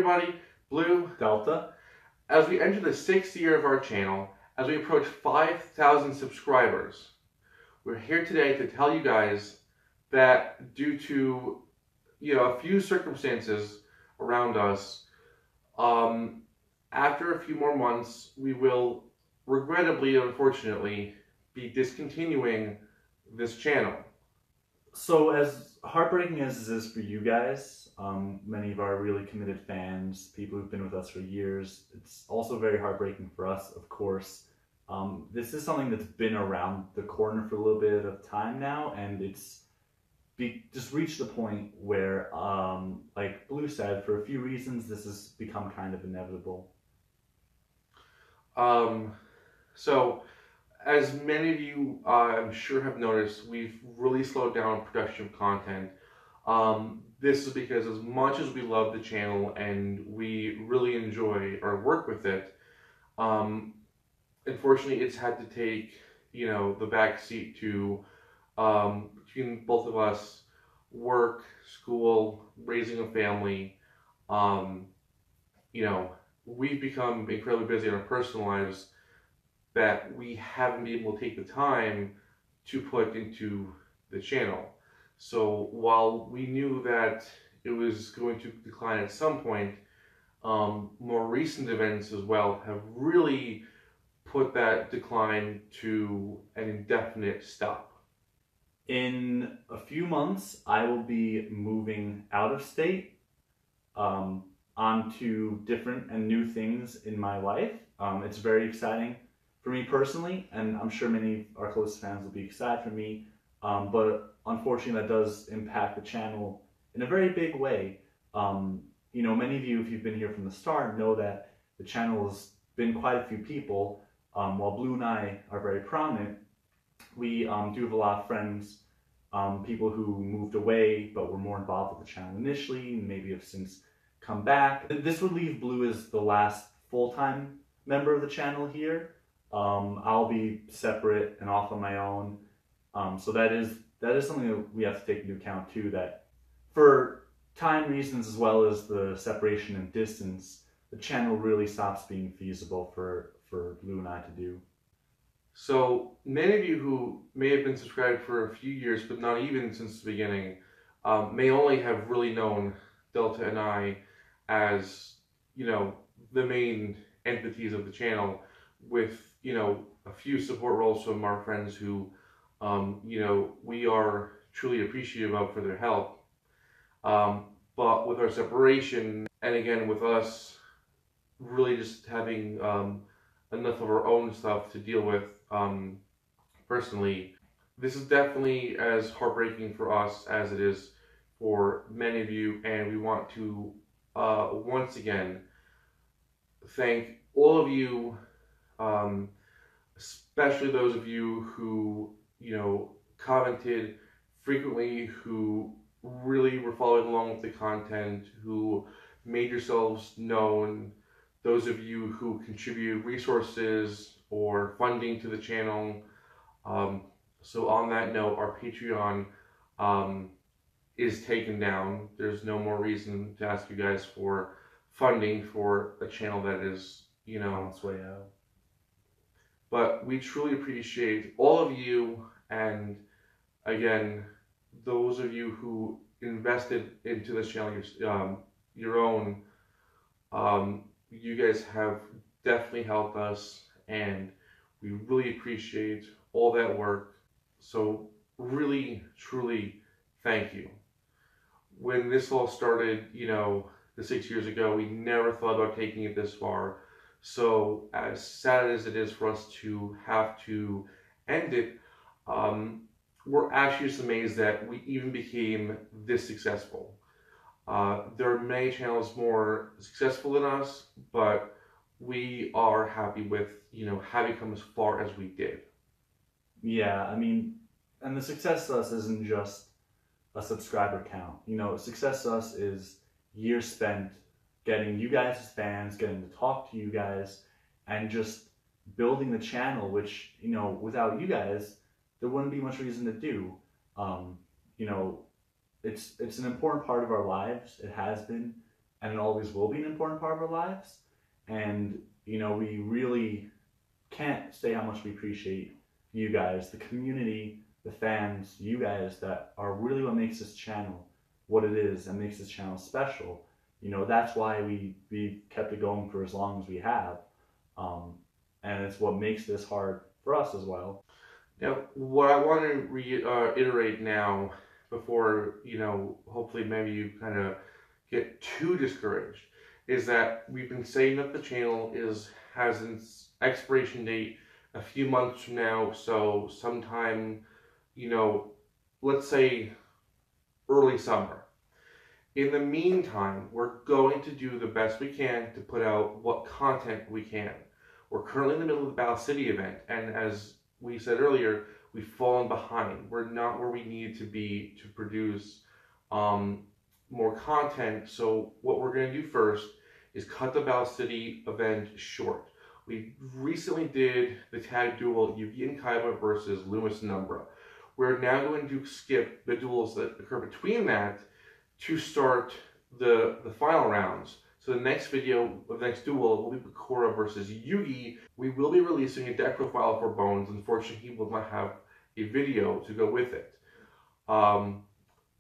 everybody, Blue, Delta. as we enter the 6th year of our channel, as we approach 5,000 subscribers, we're here today to tell you guys that due to, a few circumstances around us, after a few more months, we will regrettably, unfortunately, be discontinuing this channel. So as heartbreaking as this is for you guys, many of our really committed fans, people who've been with us for years, it's also very heartbreaking for us, of course. This is something that's been around the corner for a little bit of time now, and it's just reached the point where, like Blue said, for a few reasons, this has become kind of inevitable. So, as many of you, I'm sure, have noticed, we've really slowed down production of content. This is because as much as we love the channel and we really enjoy our work with it, unfortunately it's had to take, the back seat to, between both of us, work, school, raising a family. We've become incredibly busy in our personal lives that we haven't been able to take the time to put into the channel. So while we knew that it was going to decline at some point, more recent events as well have really put that decline to an indefinite stop. In a few months, I will be moving out of state, onto different and new things in my life. It's very exciting for me personally, and I'm sure many of our closest fans will be excited for me, but unfortunately that does impact the channel in a very big way. Many of you, if you've been here from the start, know that the channel has been quite a few people. While Blue and I are very prominent, we do have a lot of friends, people who moved away but were more involved with the channel initially and maybe have since come back. This would leave Blue as the last full-time member of the channel here. I'll be separate and off on my own. So that is something that we have to take into account too, that for time reasons as well as the separation and distance, the channel really stops being feasible for Blue and I to do. So many of you who may have been subscribed for a few years, but not even since the beginning, may only have really known Delta and I as, the main entities of the channel, with, a few support roles from our friends who, we are truly appreciative of for their help. But with our separation, and again with us really just having enough of our own stuff to deal with personally, this is definitely as heartbreaking for us as it is for many of you, and we want to once again thank all of you, especially those of you who, commented frequently, who really were following along with the content, who made yourselves known, those of you who contribute resources or funding to the channel. So on that note, our Patreon is taken down. There's no more reason to ask you guys for funding for a channel that is, On its way out. But we truly appreciate all of you, and again, those of you who invested into this channel your own. You guys have definitely helped us, and we really appreciate all that work. So really, truly, thank you. When this all started, the 6 years ago, we never thought about taking it this far. So as sad as it is for us to have to end it, we're actually just amazed that we even became this successful. There are many channels more successful than us, but we are happy with, having come as far as we did. Yeah, and the success to us isn't just a subscriber count. Success to us is years spent getting you guys as fans, getting to talk to you guys, and just building the channel, which, without you guys, there wouldn't be much reason to do. It's an important part of our lives. It has been. and it always will be an important part of our lives. And, you know, we really can't say how much we appreciate you guys, the community, the fans, you guys that are really what makes this channel what it is and makes this channel special. You know, that's why we kept it going for as long as we have. And it's what makes this hard for us as well. Now, what I want to reiterate now, before, hopefully maybe you kind of get too discouraged, is that we've been saying that the channel has its expiration date a few months from now, so sometime, let's say early summer. In the meantime, we're going to do the best we can to put out what content we can. We're currently in the middle of the Battle City event, and as we said earlier, we've fallen behind. We're not where we need to be to produce more content. So what we're going to do first is cut the Battle City event short. We recently did the tag duel Yugi and Kaiba versus Loomis and Umbra. We're now going to skip the duels that occur between that to start the final rounds. So the next video, the next duel, will be Bakura versus Yugi. We will be releasing a deck profile for Bones. Unfortunately, he will not have a video to go with it.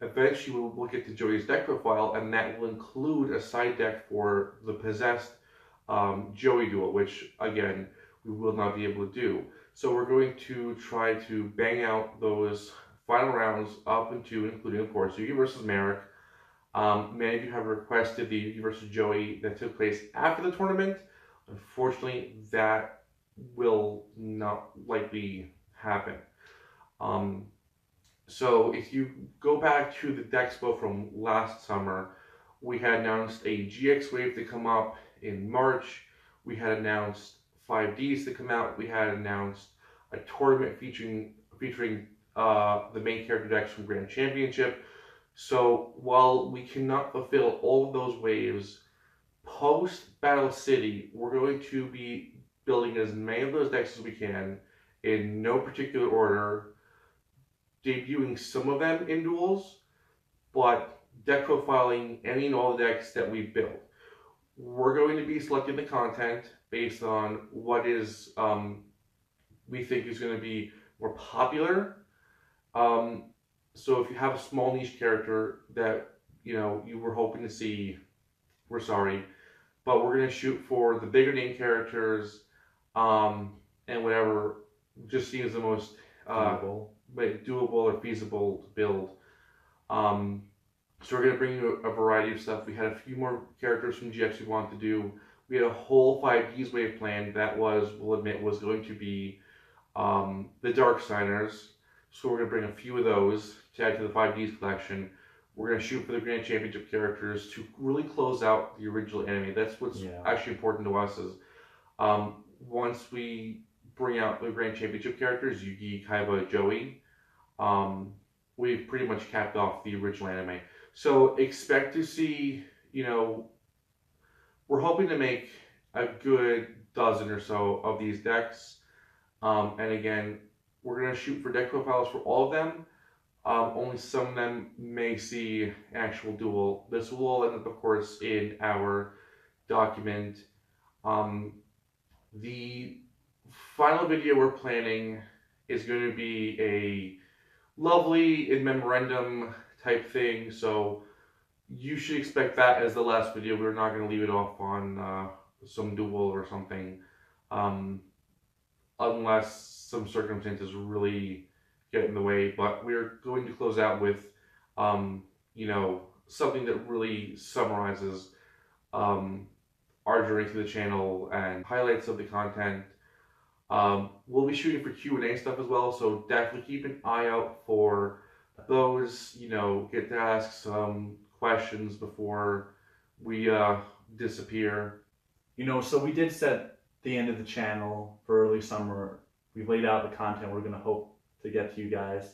Eventually, we'll get to Joey's deck profile, and that will include a side deck for the Possessed Joey duel, which, again, we will not be able to do. So we're going to try to bang out those final rounds up into, including, of course, Yugi versus Merrick. Many of you have requested the Yugi versus Joey that took place after the tournament. Unfortunately, that will not likely happen. So if you go back to the Dexpo from last summer, we had announced a GX wave to come up in March. We had announced 5Ds to come out. We had announced a tournament featuring the main character decks from Grand Championship. So while we cannot fulfill all of those waves, post Battle City, we're going to be building as many of those decks as we can in no particular order, debuting some of them in duels, but deck profiling any and all the decks that we build. We're going to be selecting the content based on what is we think is going to be more popular. So if you have a small niche character that you were hoping to see, we're sorry, but we're going to shoot for the bigger name characters, and whatever just seems the most doable or feasible to build. So we're going to bring you a variety of stuff. We had a few more characters from GX we wanted to do. We had a whole 5Ds wave plan that we'll admit, was going to be the Dark Signers. So we're going to bring a few of those to add to the 5Ds collection. We're going to shoot for the Grand Championship characters to really close out the original anime. That's what's actually important to us is once we bring out the Grand Championship characters, Yugi, Kaiba, Joey, we've pretty much capped off the original anime. So expect to see, we're hoping to make a good dozen or so of these decks. And again, we're going to shoot for deck profiles for all of them. Only some of them may see an actual duel. This will all end up, of course, in our document. The final video we're planning is going to be a lovely in memorandum type thing, so you should expect that as the last video. We're not going to leave it off on some duel or something, unless some circumstances really get in the way. But we're going to close out with something that really summarizes our journey through the channel and highlights of the content. We'll be shooting for Q&A stuff as well, so definitely keep an eye out for those. Get to ask some questions before we disappear. So we did set the end of the channel for early summer. We've laid out the content we're going to hope to get to you guys,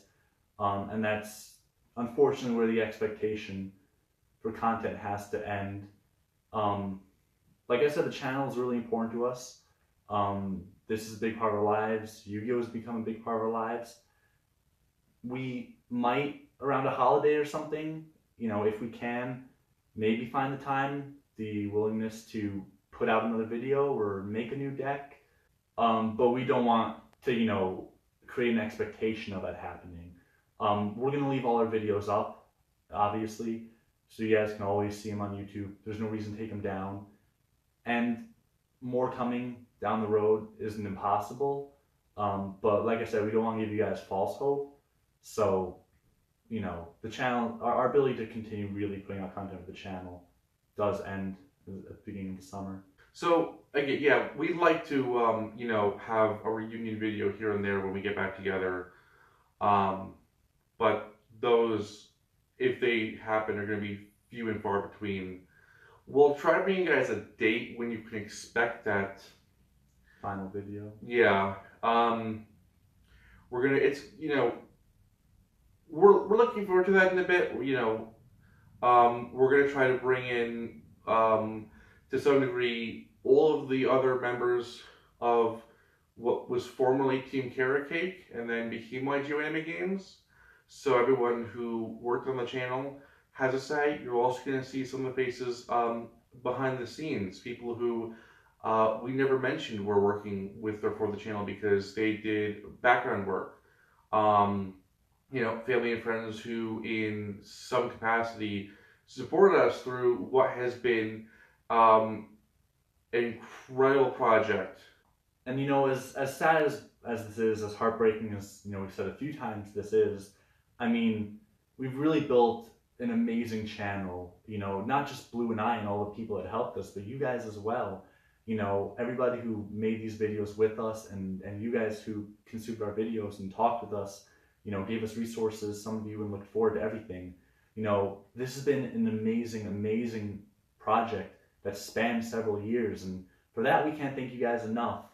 and that's unfortunately where the expectation for content has to end. Like I said, the channel is really important to us. This is a big part of our lives. Yu-Gi-Oh! Has become a big part of our lives. We might, around a holiday or something, if we can, maybe find the time, the willingness to put out another video or make a new deck. But we don't want to, create an expectation of that happening. We're going to leave all our videos up, obviously, so you guys can always see them on YouTube. There's no reason to take them down. And more coming down the road isn't impossible. But like I said, we don't want to give you guys false hope. So, the channel, our ability to continue really putting out content for the channel does end at the beginning of the summer. So again, yeah, we'd like to, have a reunion video here and there when we get back together. But those, if they happen, are going to be few and far between. We'll try to bring you guys a date when you can expect that Final video. Yeah. We're gonna. It's we're looking forward to that in a bit. We're gonna try to bring in to some degree all of the other members of what was formerly Team Carrot Cake and then became YGO Anime Games. So everyone who worked on the channel has a say. You're also gonna see some of the faces behind the scenes, people who we never mentioned were working with or for the channel because they did background work. Family and friends who in some capacity supported us through what has been an incredible project. And as sad as this is, as heartbreaking as we've said a few times this is, I mean, we've really built an amazing channel, not just Blue and I and all the people that helped us, but you guys as well. Everybody who made these videos with us and you guys who consumed our videos and talked with us, gave us resources, some of you, and looked forward to everything. This has been an amazing, amazing project that spanned several years, and for that we can't thank you guys enough.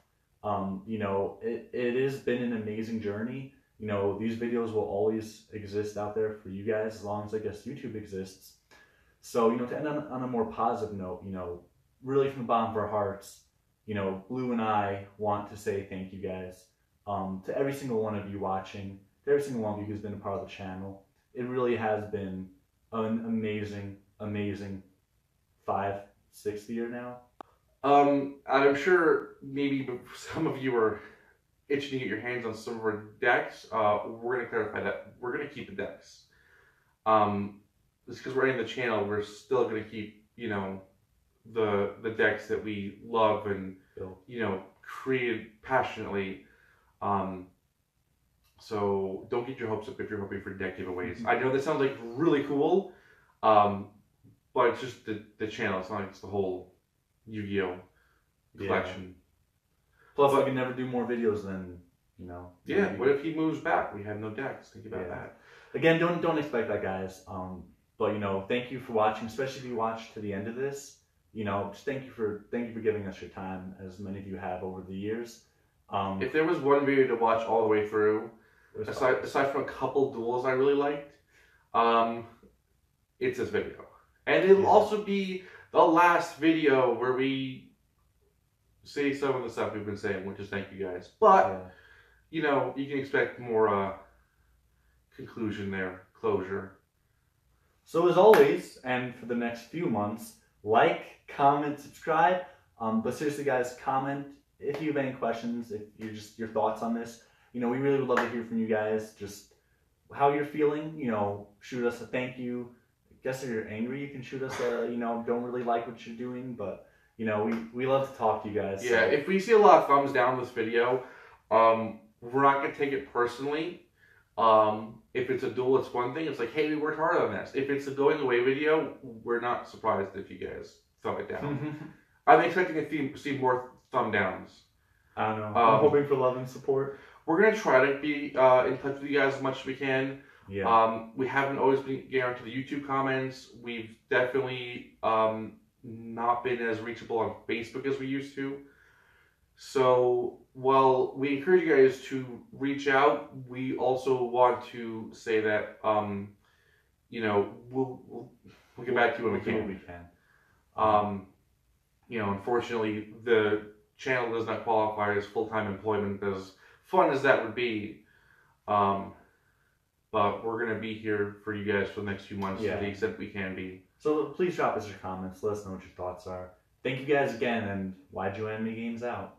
It has been an amazing journey. These videos will always exist out there for you guys as long as I guess YouTube exists. So, to end on a more positive note, really from the bottom of our hearts, Blue and I want to say thank you guys to every single one of you watching, to every single one of you who's been a part of the channel. It really has been an amazing, amazing 5-6th year now. I'm sure maybe some of you are itching to get your hands on some of our decks. We're going to clarify that we're going to keep the decks. Just because we're in the channel, we're still going to keep, the decks that we love and created passionately. So don't get your hopes up if you're hoping for deck giveaways. I know that sounds like really cool, but it's just the channel. It's not like it's the whole Yu-Gi-Oh collection. Plus, we can never do more videos than Yeah. What if he moves back? We have no decks. Think about that. Again, don't expect that, guys. But thank you for watching, especially if you watched to the end of this. Just thank you for giving us your time, as many of you have over the years. If there was one video to watch all the way through, aside from a couple duels I really liked, it's this video, and it'll also be the last video where we say some of the stuff we've been saying, which is thank you guys. But you can expect more conclusion there, closure. So as always, and for the next few months, like, comment, subscribe. But seriously, guys, comment if you have any questions, if you're just your thoughts on this. We really would love to hear from you guys. Just how you're feeling. Shoot us a thank you. I guess if you're angry, you can shoot us a don't really like what you're doing, but we love to talk to you guys. Yeah, so if we see a lot of thumbs down on this video, we're not gonna take it personally. If it's a duel, it's one thing. It's like, hey, we worked hard on this. If it's a going away video, we're not surprised if you guys thumb it down. I'm expecting to see more thumb downs. I don't know. I'm hoping for love and support. We're gonna try to be in touch with you guys as much as we can. Yeah. We haven't always been getting onto the YouTube comments. We've definitely not been as reachable on Facebook as we used to. So while we encourage you guys to reach out, we also want to say that we'll get back to you when we can. Unfortunately, the channel does not qualify as full-time employment, as fun as that would be. but we're going to be here for you guys for the next few months Yeah. to the extent we can be. So please drop us your comments. Let us know what your thoughts are. Thank you guys again, and YGO Anime Games out.